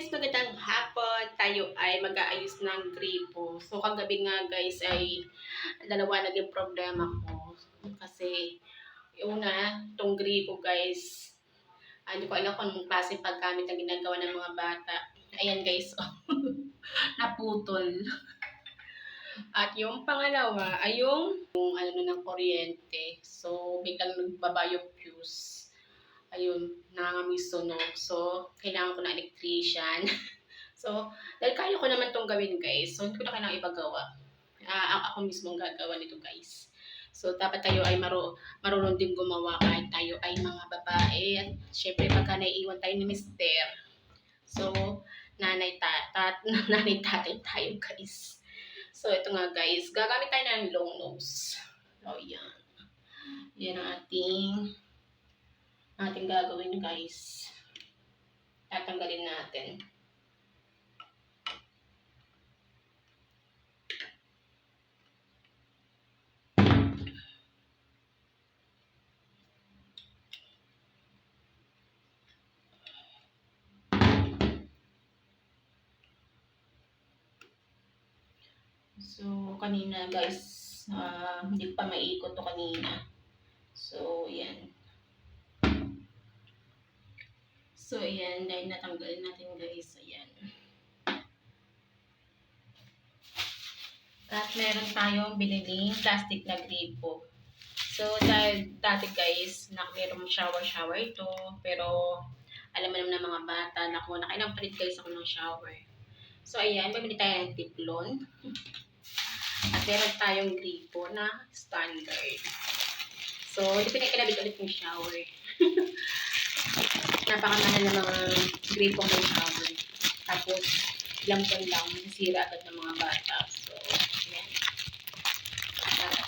guys, magandang hapon. Tayo ay mag-aayos ng gripo. So kagabi nga guys ay dalawa naging problema ko. Kasi yung una, itong gripo guys, hindi ko alam kung anong klase paggamit ang ginagawa ng mga bata. Ayan guys, naputol. At yung pangalawa ay yung ano ng kuryente. So biglang nagbaba yung fuse. Ayun, nangangamoy sunog. So, kailangan ko na electrician. So, dahil kaya ko naman itong gawin guys, so hindi ko na kailangan ipagawa. Ako mismo ang gagawa nito guys. So, dapat tayo ay marunong din gumawa kahit tayo ay mga babae. At syempre, pagka naiiwan tayo ni Mister. So, nanay tatay tayo guys. So, ito nga guys, gagamit tayo ng long nose. So, yan. Yan ang ating gagawin guys. Tatanggalin natin. So, kanina guys, hindi pa maiikot to kanina. So, yan. So, ayan, dahil natanggalin natin guys, ayan. At meron tayong biniling plastic na gripo. So, dahil dati guys, meron shower ito, pero alam mo naman ng mga bata na kung nakailang palit guys ako ng shower. So, ayan, bumili tayo ng tiplon. At meron tayong gripo na standard. So, hindi pinakinabit ulit yung shower. Napakamahal ng mga gripo ng shower. Tapos, lampon lang, masira agad ng mga bata. So, yan.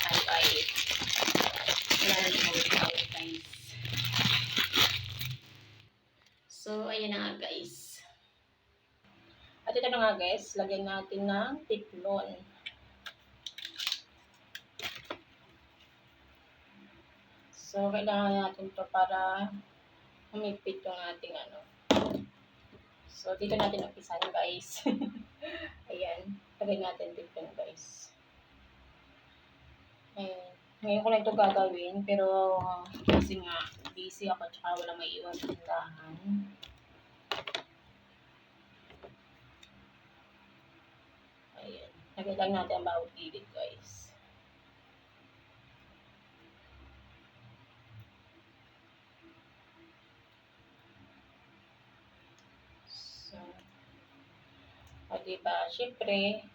Tayo ay wala na shower guys. So, ayan na nga guys. At ito na nga guys, lagyan natin ng tiplon. So, kailangan natin to para humipit yung ating ano. So, dito natin umpisan guys. Ayan. Lagay natin dito guys. Ayan. Ngayon ko lang ito gagawin. Pero, kasi nga, busy ako. Tsaka walang may iwan sa tindahan. Ayan. Lagay lang natin ang bawat gilid guys. O diba, syempre,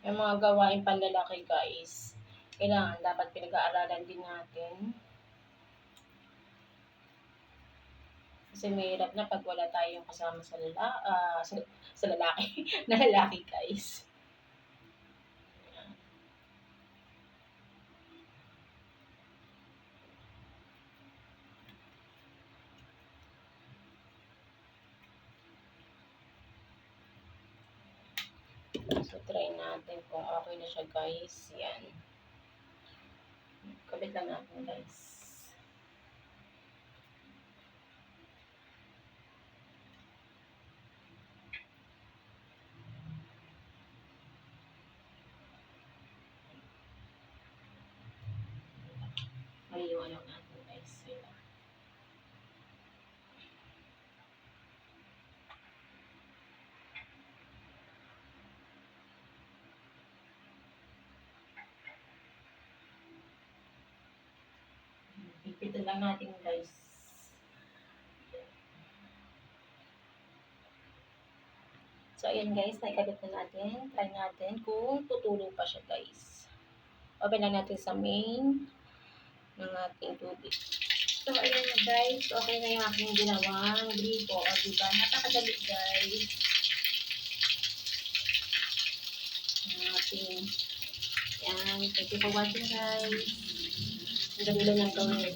yung mga gawain panlalaki guys, kailangan dapat pinag-aaralan din natin. Kasi mahirap na pag wala tayong kasama sa lalaki, na lalaki guys. So, try natin kung okay na siya guys. Yan. Kabit lang natin guys. Maliwan lang natin guys. Yan. Pipitin lang natin guys. So, ayan guys, naikabit na natin. Try natin kung tutulong pa siya guys. Open lang natin sa main ng ating tubig. So, ayan na guys. Okay na yung aking ginawang gripo. O, diba? Napakadali guys. Ang ating, yan. Thank you for watching guys. Ang dali lang ng gawin.